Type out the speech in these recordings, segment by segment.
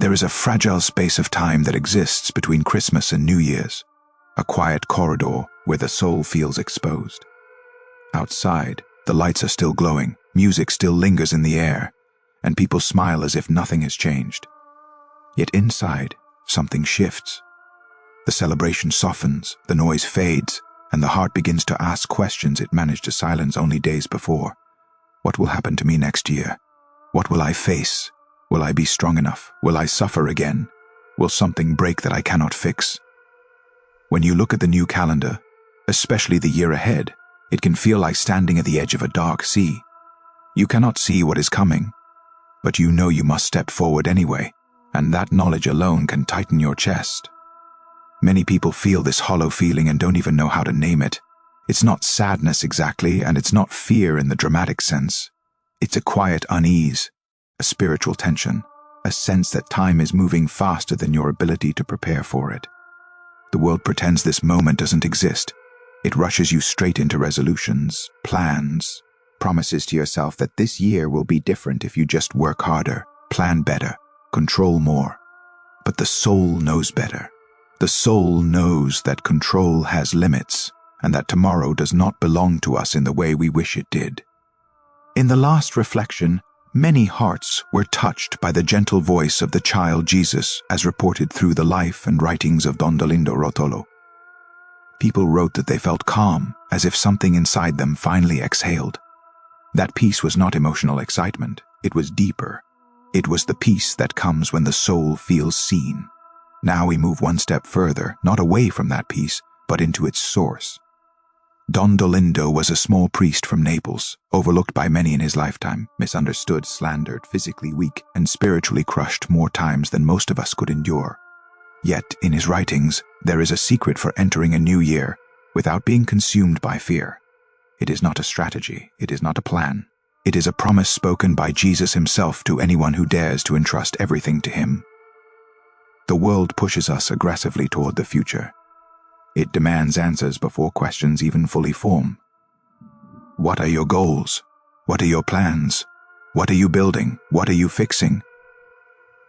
There is a fragile space of time that exists between Christmas and New Year's, a quiet corridor where the soul feels exposed. Outside, the lights are still glowing, music still lingers in the air, and people smile as if nothing has changed. Yet inside, something shifts. The celebration softens, the noise fades, and the heart begins to ask questions it managed to silence only days before. What will happen to me next year? What will I face? Will I be strong enough? Will I suffer again? Will something break that I cannot fix? When you look at the new calendar, especially the year ahead, it can feel like standing at the edge of a dark sea. You cannot see what is coming, but you know you must step forward anyway, and that knowledge alone can tighten your chest. Many people feel this hollow feeling and don't even know how to name it. It's not sadness exactly, and it's not fear in the dramatic sense. It's a quiet unease, a spiritual tension, a sense that time is moving faster than your ability to prepare for it. The world pretends this moment doesn't exist. It rushes you straight into resolutions, plans, promises to yourself that this year will be different if you just work harder, plan better, control more. But the soul knows better. The soul knows that control has limits, and that tomorrow does not belong to us in the way we wish it did. In the last reflection, many hearts were touched by the gentle voice of the child Jesus as reported through the life and writings of Don Dolindo Ruotolo. People wrote that they felt calm, as if something inside them finally exhaled. That peace was not emotional excitement, it was deeper. It was the peace that comes when the soul feels seen. Now we move one step further, not away from that peace, but into its source. Don Dolindo was a small priest from Naples, overlooked by many in his lifetime, misunderstood, slandered, physically weak, and spiritually crushed more times than most of us could endure. Yet, in his writings, there is a secret for entering a new year without being consumed by fear. It is not a strategy, it is not a plan. It is a promise spoken by Jesus himself to anyone who dares to entrust everything to him. The world pushes us aggressively toward the future. It demands answers before questions even fully form. What are your goals? What are your plans? What are you building? What are you fixing?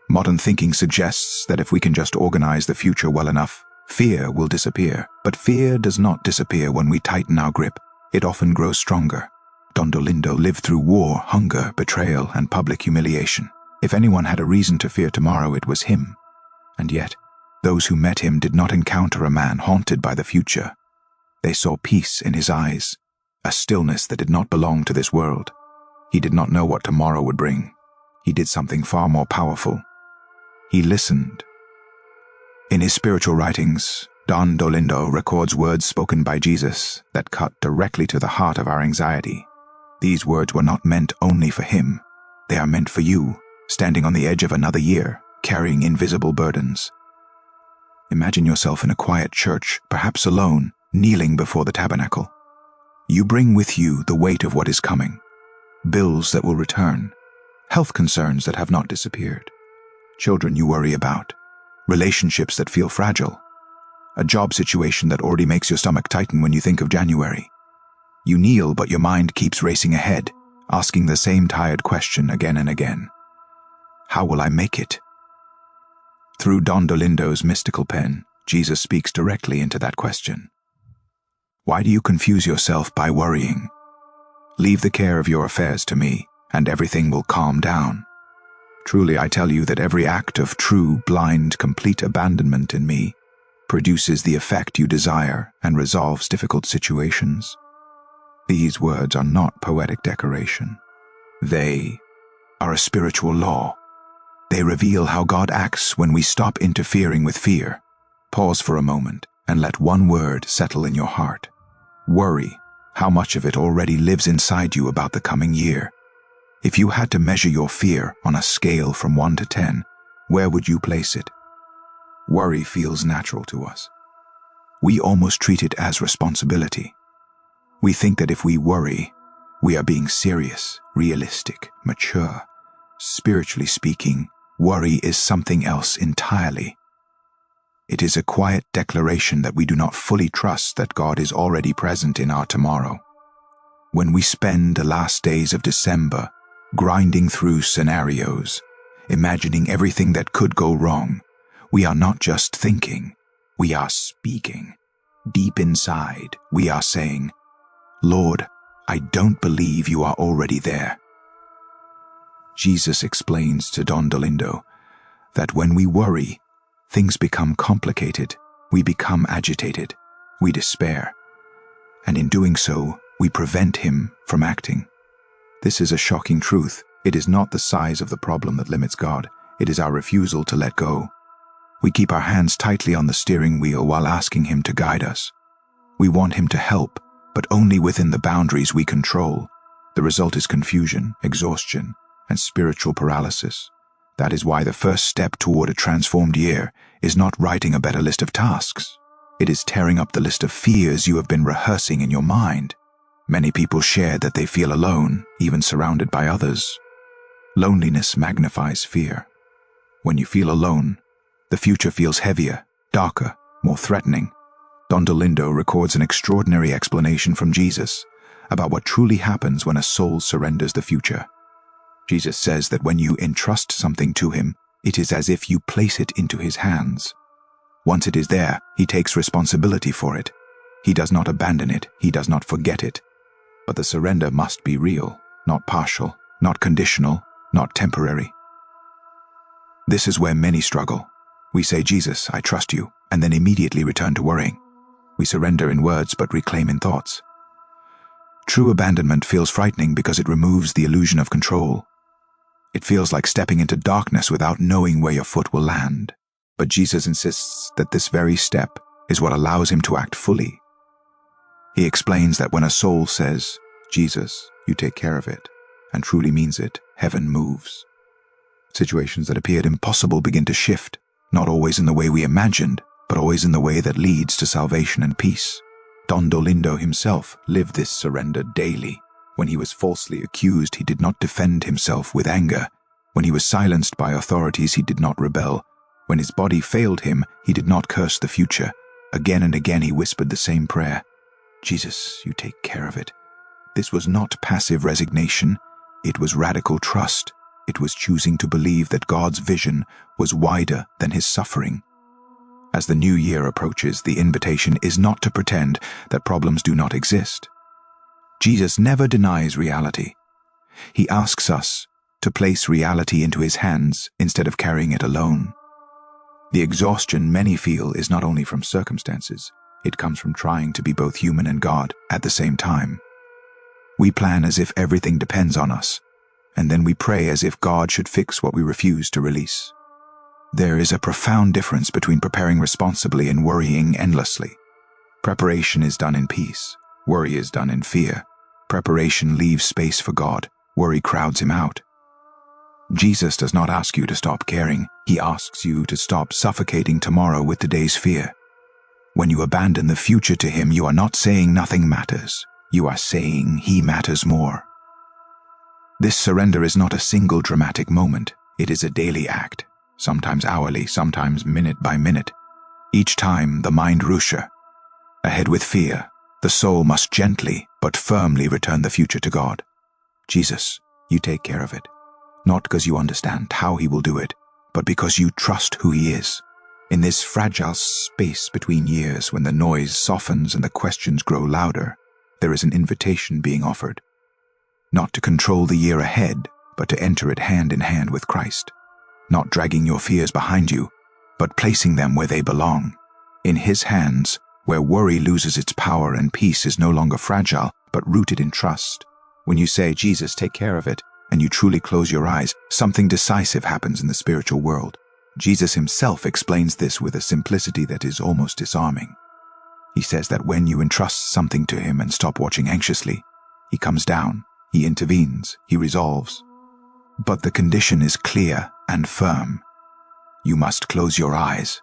Modern thinking suggests that if we can just organize the future well enough, fear will disappear. But fear does not disappear when we tighten our grip. It often grows stronger. Don Dolindo lived through war, hunger, betrayal, and public humiliation. If anyone had a reason to fear tomorrow, it was him. And yet, those who met him did not encounter a man haunted by the future. They saw peace in his eyes, a stillness that did not belong to this world. He did not know what tomorrow would bring. He did something far more powerful. He listened. In his spiritual writings, Don Dolindo records words spoken by Jesus that cut directly to the heart of our anxiety. These words were not meant only for him. They are meant for you, standing on the edge of another year, carrying invisible burdens. Imagine yourself in a quiet church, perhaps alone, kneeling before the tabernacle. You bring with you the weight of what is coming, bills that will return, health concerns that have not disappeared, children you worry about, relationships that feel fragile, a job situation that already makes your stomach tighten when you think of January. You kneel, but your mind keeps racing ahead, asking the same tired question again and again. How will I make it? Through Don Dolindo's mystical pen, Jesus speaks directly into that question. Why do you confuse yourself by worrying? Leave the care of your affairs to me, and everything will calm down. Truly, I tell you that every act of true, blind, complete abandonment in me produces the effect you desire and resolves difficult situations. These words are not poetic decoration. They are a spiritual law. They reveal how God acts when we stop interfering with fear. Pause for a moment and let one word settle in your heart. Worry, how much of it already lives inside you about the coming year. If you had to measure your fear on a scale from 1 to 10, where would you place it? Worry feels natural to us. We almost treat it as responsibility. We think that if we worry, we are being serious, realistic, mature. Spiritually speaking, worry is something else entirely. It is a quiet declaration that we do not fully trust that God is already present in our tomorrow. When we spend the last days of December grinding through scenarios, imagining everything that could go wrong. We are not just thinking, we are speaking. Deep inside, we are saying, "Lord, I don't believe you are already there." Jesus explains to Don Dolindo that when we worry, things become complicated, we become agitated, we despair, and in doing so, we prevent him from acting. This is a shocking truth. It is not the size of the problem that limits God, it is our refusal to let go. We keep our hands tightly on the steering wheel while asking him to guide us. We want him to help, but only within the boundaries we control. The result is confusion, exhaustion, and spiritual paralysis. That is why the first step toward a transformed year is not writing a better list of tasks. It is tearing up the list of fears you have been rehearsing in your mind. Many people share that they feel alone, even surrounded by others. Loneliness magnifies fear. When you feel alone, the future feels heavier, darker, more threatening. Don Dolindo records an extraordinary explanation from Jesus about what truly happens when a soul surrenders the future. Jesus says that when you entrust something to him, it is as if you place it into his hands. Once it is there, he takes responsibility for it. He does not abandon it, he does not forget it. But the surrender must be real, not partial, not conditional, not temporary. This is where many struggle. We say, "Jesus, I trust you," and then immediately return to worrying. We surrender in words but reclaim in thoughts. True abandonment feels frightening because it removes the illusion of control. It feels like stepping into darkness without knowing where your foot will land. But Jesus insists that this very step is what allows him to act fully. He explains that when a soul says, "Jesus, you take care of it," and truly means it, heaven moves. Situations that appeared impossible begin to shift, not always in the way we imagined, but always in the way that leads to salvation and peace. Don Dolindo himself lived this surrender daily. When he was falsely accused, he did not defend himself with anger. When he was silenced by authorities, he did not rebel. When his body failed him, he did not curse the future. Again and again he whispered the same prayer, "Jesus, you take care of it." This was not passive resignation. It was radical trust. It was choosing to believe that God's vision was wider than his suffering. As the new year approaches, the invitation is not to pretend that problems do not exist. Jesus never denies reality. He asks us to place reality into his hands instead of carrying it alone. The exhaustion many feel is not only from circumstances, it comes from trying to be both human and God at the same time. We plan as if everything depends on us, and then we pray as if God should fix what we refuse to release. There is a profound difference between preparing responsibly and worrying endlessly. Preparation is done in peace. Worry is done in fear. Preparation leaves space for God. Worry crowds him out. Jesus does not ask you to stop caring. He asks you to stop suffocating tomorrow with today's fear. When you abandon the future to him, you are not saying nothing matters. You are saying he matters more. This surrender is not a single dramatic moment. It is a daily act, sometimes hourly, sometimes minute by minute. Each time, the mind rushes. Ahead with fear, the soul must gently but firmly return the future to God. Jesus, you take care of it. Not because you understand how he will do it, but because you trust who he is. In this fragile space between years, when the noise softens and the questions grow louder, there is an invitation being offered. Not to control the year ahead, but to enter it hand in hand with Christ. Not dragging your fears behind you, but placing them where they belong. In his hands, where worry loses its power and peace is no longer fragile, but rooted in trust. When you say, "Jesus, take care of it," and you truly close your eyes, something decisive happens in the spiritual world. Jesus himself explains this with a simplicity that is almost disarming. He says that when you entrust something to him and stop watching anxiously, he comes down, he intervenes, he resolves. But the condition is clear and firm. You must close your eyes,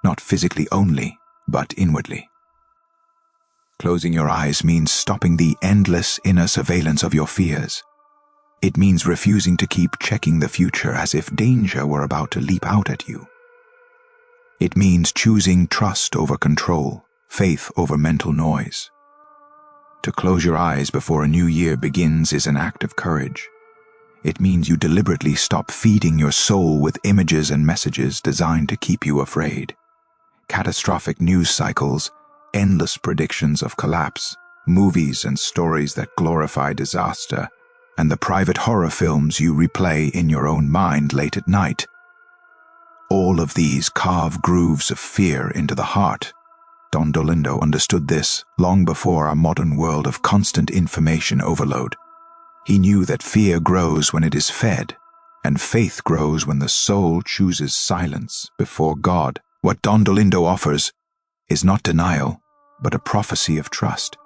not physically only, but inwardly. Closing your eyes means stopping the endless inner surveillance of your fears. It means refusing to keep checking the future as if danger were about to leap out at you. It means choosing trust over control, faith over mental noise. To close your eyes before a new year begins is an act of courage. It means you deliberately stop feeding your soul with images and messages designed to keep you afraid. Catastrophic news cycles, endless predictions of collapse, movies and stories that glorify disaster, and the private horror films you replay in your own mind late at night. All of these carve grooves of fear into the heart. Don Dolindo understood this long before our modern world of constant information overload. He knew that fear grows when it is fed, and faith grows when the soul chooses silence before God. What Don Dolindo offers is not denial, but a prophecy of trust.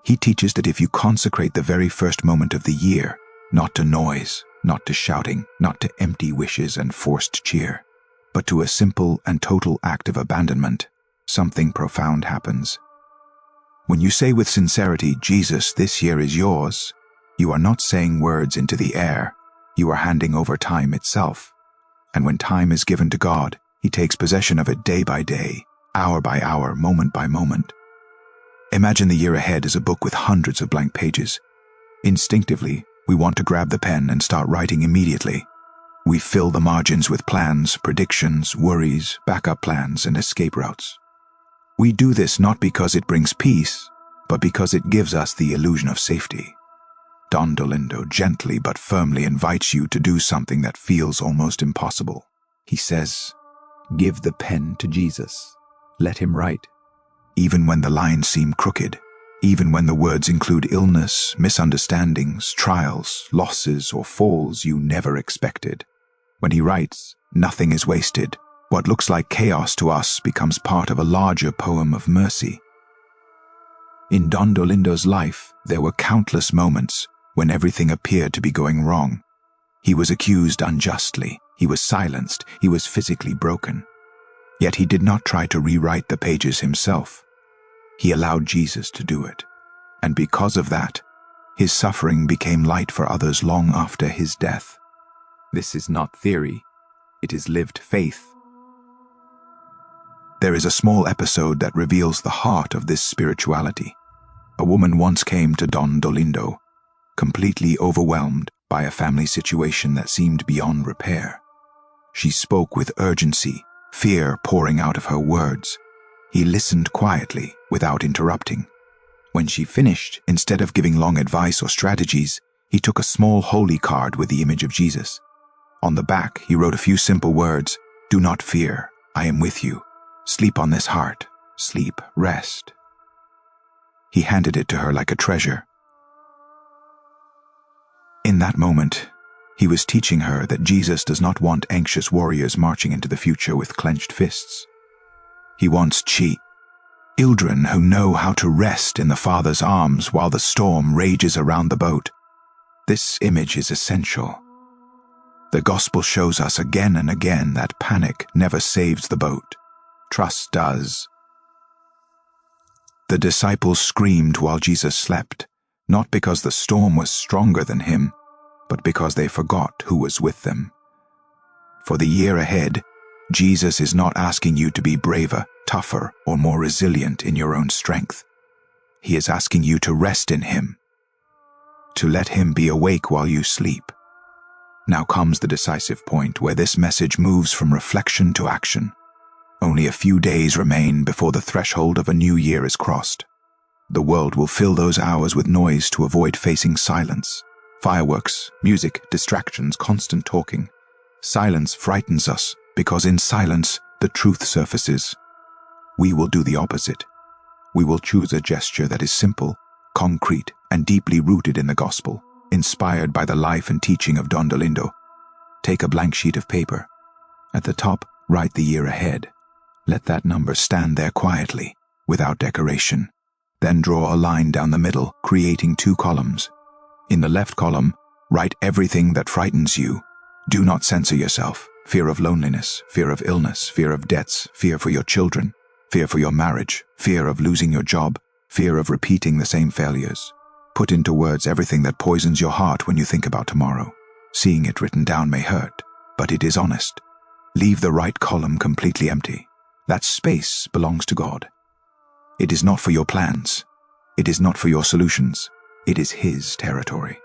He teaches that if you consecrate the very first moment of the year, not to noise, not to shouting, not to empty wishes and forced cheer, but to a simple and total act of abandonment, something profound happens. When you say with sincerity, "Jesus, this year is yours," you are not saying words into the air, you are handing over time itself. And when time is given to God, He takes possession of it day by day, hour by hour, moment by moment. Imagine the year ahead as a book with hundreds of blank pages. Instinctively, we want to grab the pen and start writing immediately. We fill the margins with plans, predictions, worries, backup plans, and escape routes. We do this not because it brings peace, but because it gives us the illusion of safety. Don Dolindo gently but firmly invites you to do something that feels almost impossible. He says, "Give the pen to Jesus. Let Him write." Even when the lines seem crooked, even when the words include illness, misunderstandings, trials, losses, or falls you never expected. When He writes, nothing is wasted. What looks like chaos to us becomes part of a larger poem of mercy. In Don Dolindo's life, there were countless moments when everything appeared to be going wrong. He was accused unjustly, he was silenced, he was physically broken. Yet he did not try to rewrite the pages himself. He allowed Jesus to do it. And because of that, his suffering became light for others long after his death. This is not theory, it is lived faith. There is a small episode that reveals the heart of this spirituality. A woman once came to Don Dolindo, completely overwhelmed by a family situation that seemed beyond repair. She spoke with urgency, fear pouring out of her words. He listened quietly, without interrupting. When she finished, instead of giving long advice or strategies, he took a small holy card with the image of Jesus. On the back, he wrote a few simple words: "Do not fear, I am with you. Sleep on this heart. Sleep, rest." He handed it to her like a treasure. In that moment, he was teaching her that Jesus does not want anxious warriors marching into the future with clenched fists. He wants children who know how to rest in the Father's arms while the storm rages around the boat. This image is essential. The Gospel shows us again and again that panic never saves the boat. Trust does. The disciples screamed while Jesus slept, not because the storm was stronger than him, but because they forgot who was with them. For the year ahead, Jesus is not asking you to be braver, tougher, or more resilient in your own strength. He is asking you to rest in Him, to let Him be awake while you sleep. Now comes the decisive point where this message moves from reflection to action. Only a few days remain before the threshold of a new year is crossed. The world will fill those hours with noise to avoid facing silence. Fireworks, music, distractions, constant talking. Silence frightens us because in silence the truth surfaces. We will do the opposite. We will choose a gesture that is simple, concrete, and deeply rooted in the Gospel, inspired by the life and teaching of Don Dolindo. Take a blank sheet of paper. At the top, write the year ahead. Let that number stand there quietly, without decoration. Then draw a line down the middle, creating 2 columns. In the left column, write everything that frightens you. Do not censor yourself. Fear of loneliness, fear of illness, fear of debts, fear for your children, fear for your marriage, fear of losing your job, fear of repeating the same failures. Put into words everything that poisons your heart when you think about tomorrow. Seeing it written down may hurt, but it is honest. Leave the right column completely empty. That space belongs to God. It is not for your plans. It is not for your solutions. It is His territory.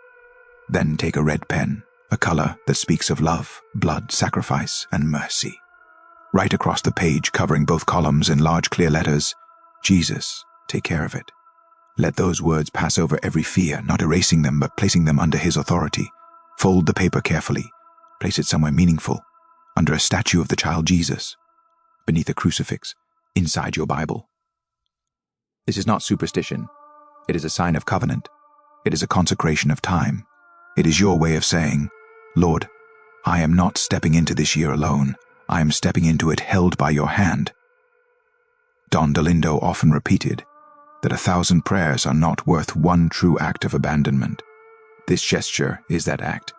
Then take a red pen, a color that speaks of love, blood, sacrifice, and mercy. Write across the page, covering both columns in large clear letters, Jesus, take care of it. Let those words pass over every fear, not erasing them but placing them under his authority. Fold the paper carefully. Place it somewhere meaningful, under a statue of the child Jesus, beneath a crucifix, inside your Bible. This is not superstition. It is a sign of covenant. It is a consecration of time. It is your way of saying, Lord, I am not stepping into this year alone. I am stepping into it held by your hand. Don Dolindo often repeated that 1,000 prayers are not worth one true act of abandonment. This gesture is that act.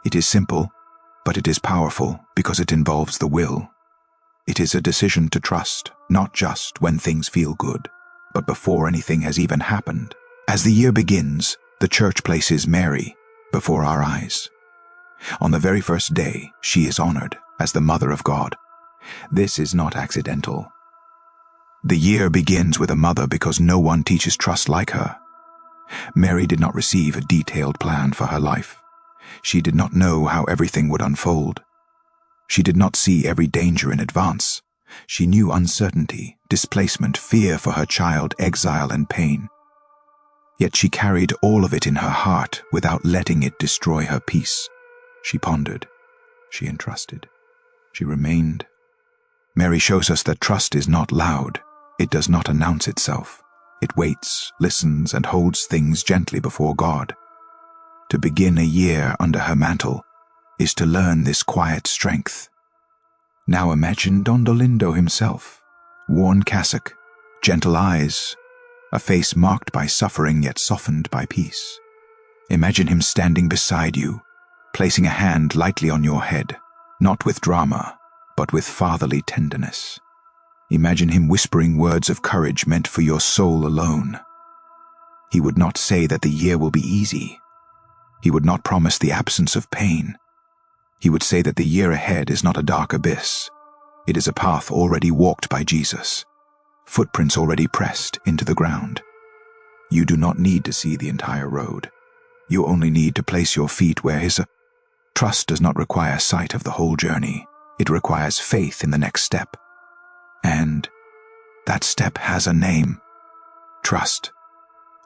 It is simple, but it is powerful because it involves the will. It is a decision to trust, not just when things feel good, but before anything has even happened. As the year begins, the church places Mary before our eyes. On the very first day, she is honored as the Mother of God. This is not accidental. The year begins with a mother because no one teaches trust like her. Mary did not receive a detailed plan for her life. She did not know how everything would unfold. She did not see every danger in advance. She knew uncertainty, displacement, fear for her child, exile, and pain. Yet she carried all of it in her heart without letting it destroy her peace. She pondered. She entrusted. She remained. Mary shows us that trust is not loud. It does not announce itself. It waits, listens, and holds things gently before God. To begin a year under her mantle is to learn this quiet strength. Now imagine Don Dolindo himself, worn cassock, gentle eyes, a face marked by suffering yet softened by peace. Imagine him standing beside you, placing a hand lightly on your head, not with drama, but with fatherly tenderness. Imagine him whispering words of courage meant for your soul alone. He would not say that the year will be easy. He would not promise the absence of pain. He would say that the year ahead is not a dark abyss. It is a path already walked by Jesus, footprints already pressed into the ground. You do not need to see the entire road. You only need to place your feet where his trust does not require sight of the whole journey. It requires faith in the next step. And that step has a name: trust.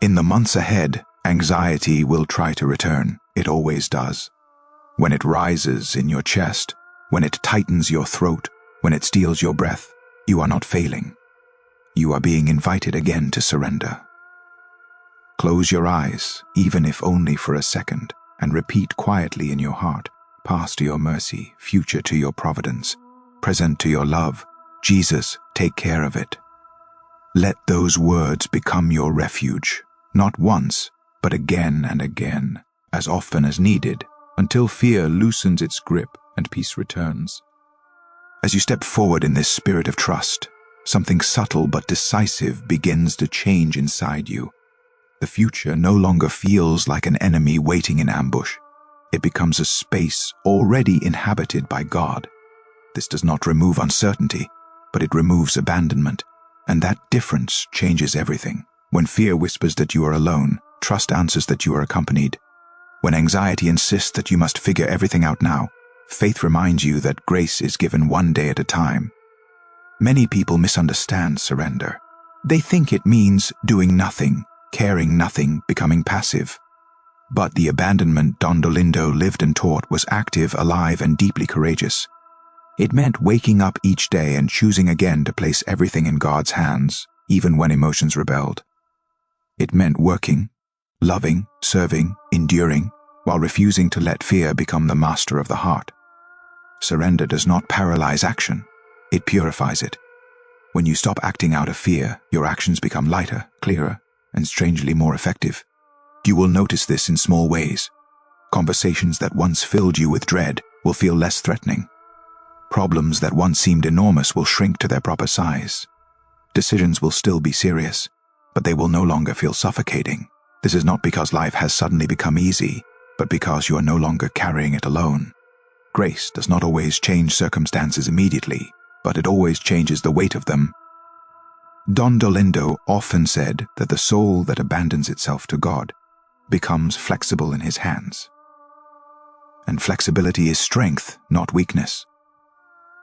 In the months ahead, anxiety will try to return. It always does. When it rises in your chest, when it tightens your throat, when it steals your breath, you are not failing. You are being invited again to surrender. Close your eyes, even if only for a second, and repeat quietly in your heart, past to your mercy, future to your providence, present to your love, Jesus, take care of it. Let those words become your refuge, not once, but again and again, as often as needed, until fear loosens its grip and peace returns. As you step forward in this spirit of trust, something subtle but decisive begins to change inside you. The future no longer feels like an enemy waiting in ambush. It becomes a space already inhabited by God. This does not remove uncertainty, but it removes abandonment, and that difference changes everything. When fear whispers that you are alone, trust answers that you are accompanied. When anxiety insists that you must figure everything out now, faith reminds you that grace is given one day at a time. Many people misunderstand surrender. They think it means doing nothing, caring nothing, becoming passive. But the abandonment Don Dolindo lived and taught was active, alive, and deeply courageous. It meant waking up each day and choosing again to place everything in God's hands, even when emotions rebelled. It meant working, loving, serving, enduring, while refusing to let fear become the master of the heart. Surrender does not paralyze action, it purifies it. When you stop acting out of fear, your actions become lighter, clearer, and strangely more effective. You will notice this in small ways. Conversations that once filled you with dread will feel less threatening. Problems that once seemed enormous will shrink to their proper size. Decisions will still be serious, but they will no longer feel suffocating. This is not because life has suddenly become easy, but because you are no longer carrying it alone. Grace does not always change circumstances immediately, but it always changes the weight of them. Don Dolindo often said that the soul that abandons itself to God becomes flexible in his hands. And flexibility is strength, not weakness.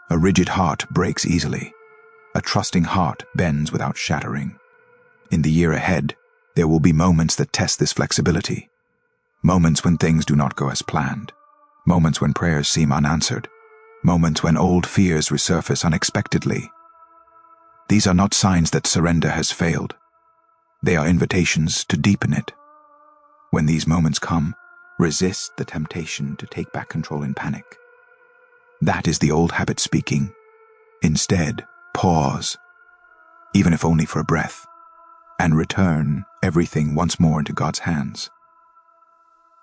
A rigid heart breaks easily. A trusting heart bends without shattering. In the year ahead, there will be moments that test this flexibility. Moments when things do not go as planned. Moments when prayers seem unanswered. Moments when old fears resurface unexpectedly. These are not signs that surrender has failed. They are invitations to deepen it. When these moments come, resist the temptation to take back control in panic. That is the old habit speaking. Instead, pause, even if only for a breath, and return everything once more into God's hands.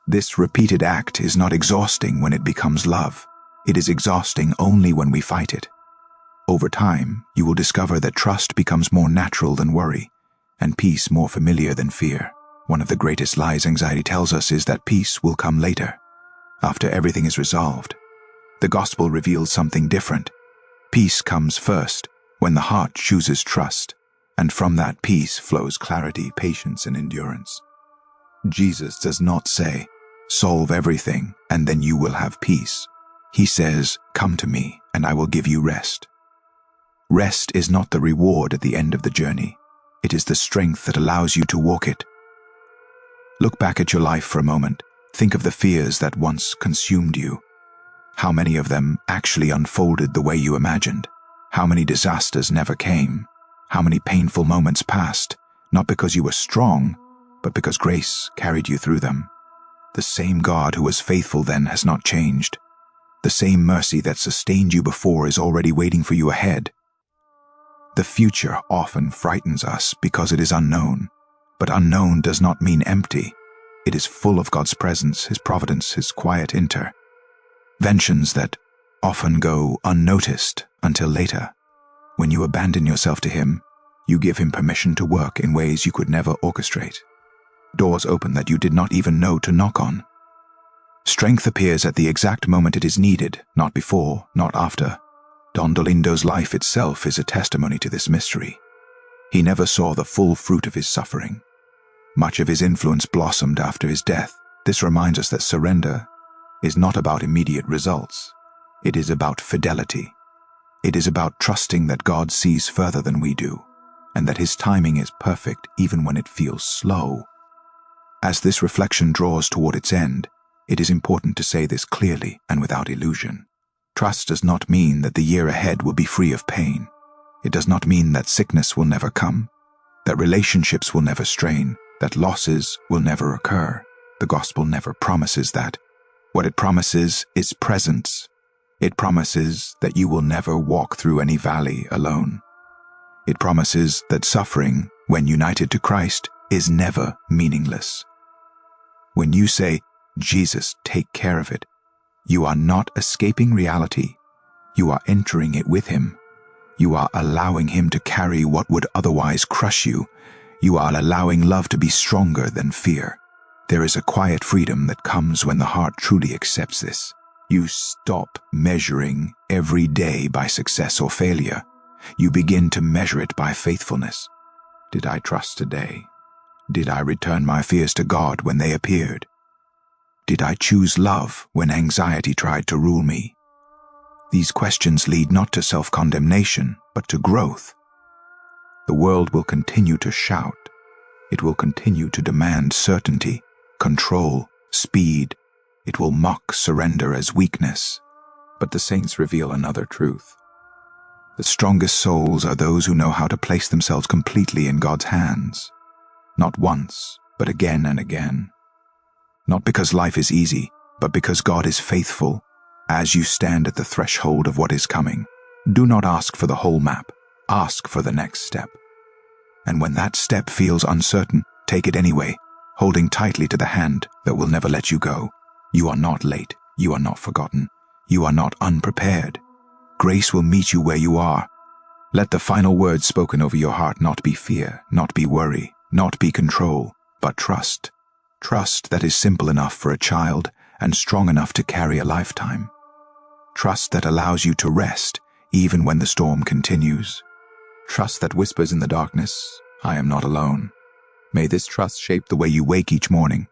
This repeated act is not exhausting when it becomes love. It is exhausting only when we fight it. Over time, you will discover that trust becomes more natural than worry, and peace more familiar than fear. One of the greatest lies anxiety tells us is that peace will come later, after everything is resolved. The gospel reveals something different. Peace comes first, when the heart chooses trust, and from that peace flows clarity, patience, and endurance. Jesus does not say, "Solve everything, and then you will have peace." He says, "Come to me, and I will give you rest." Rest is not the reward at the end of the journey. It is the strength that allows you to walk it. Look back at your life for a moment. Think of the fears that once consumed you. How many of them actually unfolded the way you imagined? How many disasters never came? How many painful moments passed, not because you were strong, but because grace carried you through them? The same God who was faithful then has not changed. The same mercy that sustained you before is already waiting for you ahead. The future often frightens us because it is unknown, but unknown does not mean empty. It is full of God's presence, His providence, His quiet interventions that often go unnoticed until later. When you abandon yourself to Him, you give Him permission to work in ways you could never orchestrate. Doors open that you did not even know to knock on. Strength appears at the exact moment it is needed, not before, not after. Don Dolindo's life itself is a testimony to this mystery. He never saw the full fruit of his suffering. Much of his influence blossomed after his death. This reminds us that surrender is not about immediate results. It is about fidelity. It is about trusting that God sees further than we do, and that His timing is perfect even when it feels slow. As this reflection draws toward its end, it is important to say this clearly and without illusion. Trust does not mean that the year ahead will be free of pain. It does not mean that sickness will never come, that relationships will never strain, that losses will never occur. The gospel never promises that. What it promises is presence. It promises that you will never walk through any valley alone. It promises that suffering, when united to Christ, is never meaningless. When you say, "Jesus, take care of it," you are not escaping reality. You are entering it with Him. You are allowing Him to carry what would otherwise crush you. You are allowing love to be stronger than fear. There is a quiet freedom that comes when the heart truly accepts this. You stop measuring every day by success or failure. You begin to measure it by faithfulness. Did I trust today? Did I return my fears to God when they appeared? Did I choose love when anxiety tried to rule me? These questions lead not to self-condemnation, but to growth. The world will continue to shout. It will continue to demand certainty, control, speed. It will mock surrender as weakness. But the saints reveal another truth. The strongest souls are those who know how to place themselves completely in God's hands. Not once, but again and again. Not because life is easy, but because God is faithful. As you stand at the threshold of what is coming, do not ask for the whole map. Ask for the next step. And when that step feels uncertain, take it anyway, holding tightly to the hand that will never let you go. You are not late. You are not forgotten. You are not unprepared. Grace will meet you where you are. Let the final words spoken over your heart not be fear, not be worry, not be control, but trust. Trust that is simple enough for a child and strong enough to carry a lifetime. Trust that allows you to rest even when the storm continues. Trust that whispers in the darkness, "I am not alone." May this trust shape the way you wake each morning,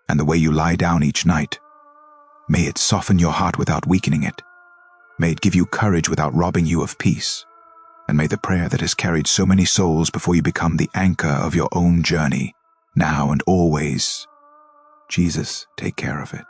and the way you lie down each night. May it soften your heart without weakening it. May it give you courage without robbing you of peace. And may the prayer that has carried so many souls before you become the anchor of your own journey, now and always. Jesus, take care of it.